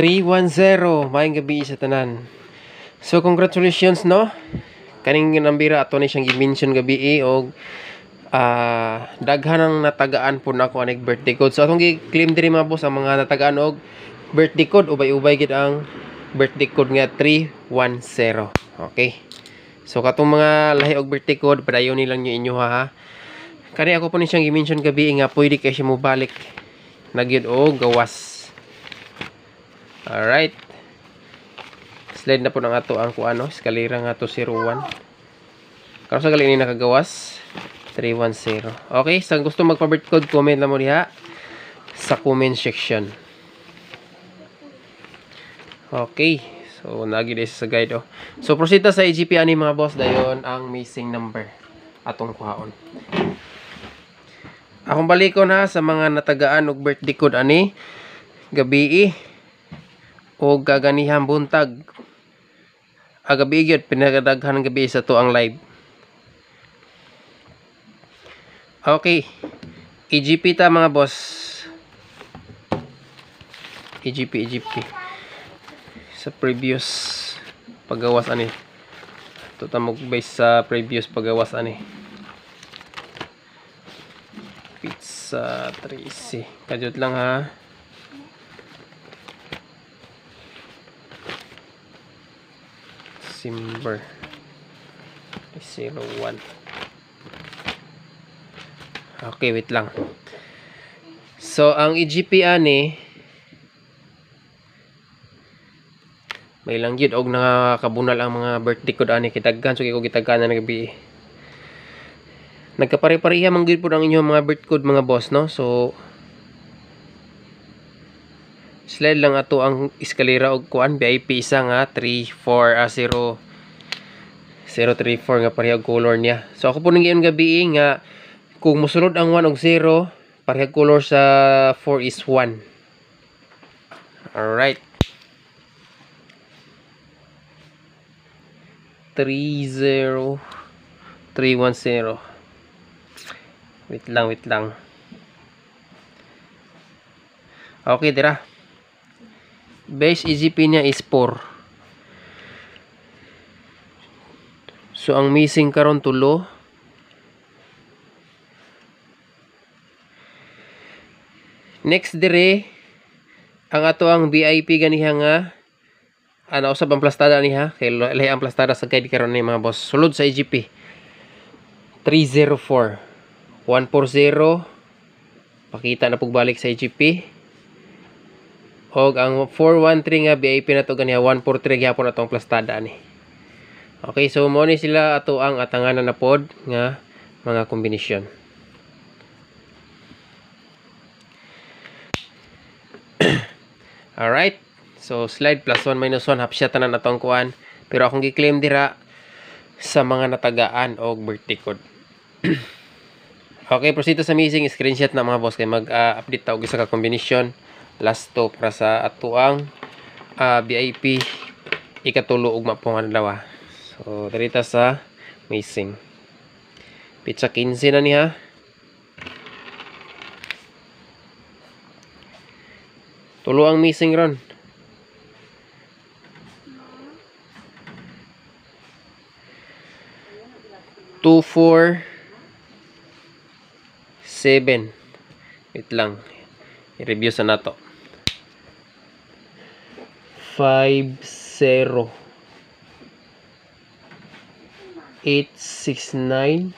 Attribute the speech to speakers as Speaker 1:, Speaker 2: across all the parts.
Speaker 1: 310. Maayong gabi sa tanan. So congratulations no. Kaning nambira ato ni siyang gi-mention gabi og daghan ang natagaan po nako aning birthday code. So atong gi-claim diri mga boss ang mga natagaan og birthday code, ubay-ubay gid ang birthday code nga 310. Okay. So katong mga lahi og birthday code, padayon nilang nyo inyo ha. Kani ako po ni siyang gi-mention gabi nga pwede kay siya mo balik nagyud og gawas. Alright. Slide na po ng ato ang kuano, eskalera nga to 01. Karon sa gali ni nakagawas 310. Okay, sa gusto magpa-birth code, comment lang mo diha sa comment section. Okay. So nagi dis sa guide oh. So proceed sa EGP ani mga boss, dayon ang missing number atong kuhaon. Akong balikon ha sa mga natagaan og birthday code ani gabi o gaganihang buntag. Agabi gyud pinagadaghan gabi sa to ang live. Okay. EGP ta mga boss. EGP sa previous paggawas ani. Ito tamog base sa previous paggawas ani. Pizza 3C. Kajut lang ha. December 01. Okay, wait lang. So, ang EGP ani may lang yun og nakakabunal ang mga birthday code ani kitaggan. So, kiko kitaggan na nagabi. Nagkapare-pareha man gyud pud ang inyong mga birth code mga boss no. So, slide lang ato ang eskalera og kuan VIP isa nga 034 nga parehag color niya. So ako po nang giyon gabi nga kung mosulod ang 1 og 0 parehag color sa 4 is 1. Alright. 30310. Wait lang. Okay, dira. Base EGP niya is 4. So, ang missing karon tulo. Next dire, ang ato ang VIP ganiha nga, ano usab ang plastada niha, kay lahi ang plastada sa guide karon ni mga boss. Sulod sa EGP. 304. 140. Pakita na pug balik sa EGP. Og ang 413 nga VIP na to ganiha 143 gyapon atong plastada ni. Okay, so mo ni sila ato ang atanganan na pod nga mga kombinasyon. Alright. So slide +1 -1 half shot tanan atong kuan, pero akong gi-claim dira sa mga natagaan og birthday code. Okay, proceed sa missing screenshot na mga boss kay mag-update ta og isa ka kombinasyon. Last to para sa atuang VIP ikatulo ugma po nga dalawa. So dirita sa missing pizza 15 na niya. Tulo ang missing ron. Two, 4, 7. Wait lang. I-review sa nato. 5, 0. 8, 6, 9.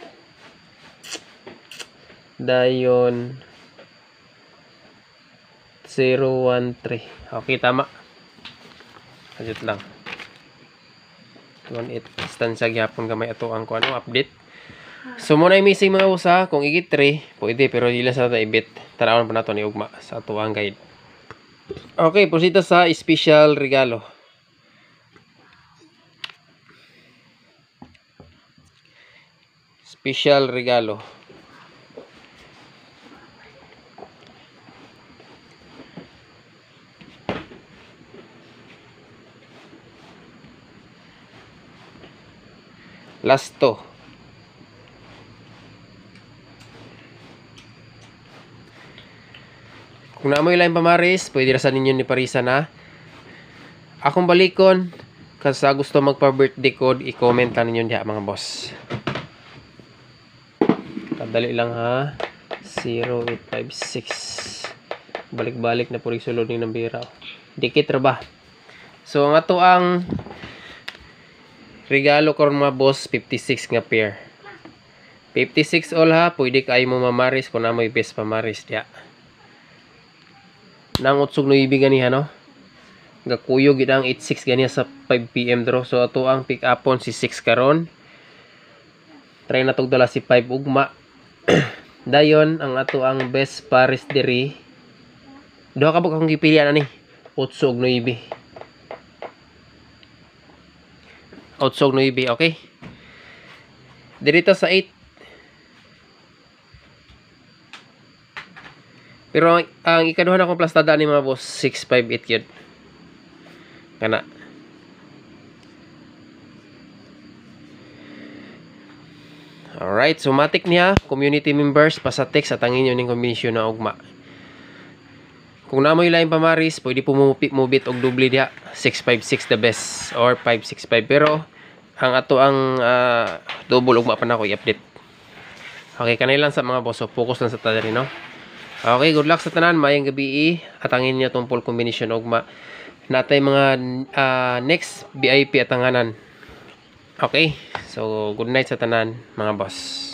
Speaker 1: Dayon 0, 1, 3. Okay, tama. Ajut lang. 1, 8. Stansya gyapon gamay ato ang kuan update. So muna yung missing mga usa, kung igit 3, pwede pero dila sa ibit. Tanawan pa nato ni ugma sa ato ang guide. Okay, proceed sa special regalo. Special regalo. Last to. Kung naamoy lang pamaris, pwede rasan ninyo ni Parisa na akong balikon kasi gusto magpa-birthday code, i-comment lang ninyo diha mga boss. Kadali lang ha. 0856. Balik-balik na puri sulod ni nambira. Dikit ra ba? So ang ato ang regalo karon mga boss 56 nga pair. 56 all ha, pwede kayo mo mamaris kung namoy best pamaris diya. Nang utsog no ibigan niya no. Gakuyo gid ang 86 ganiya sa 5 PM draw. So ato ang pick upon si 6 karon. Try na tog dala si 5 ugma. Dayon ang ato ang best pares diri. Duha ka bug akong gipilian ani. 8 ug 9. 8 ug 9, okay? Dirito sa 8. Pero ang ikaduha na kong plastada ni mga boss 658 yun. Kana. Alright, so matik niya community members pasatik sa tangin yun ng kombinasyon na ugma. Kung namoy lain pamaris, pwede po mubit og doble diha 656 the best or 565 pero ang ato ang double ugma pa na ko i-update. Okay, kanay lang sa mga boss, so focus lang sa tadari no. Okay, good luck sa tanan, mayang gabi atangin niya tong full combination ugma. Natay mga next VIP atanganan. Okay, so good night sa tanan mga boss.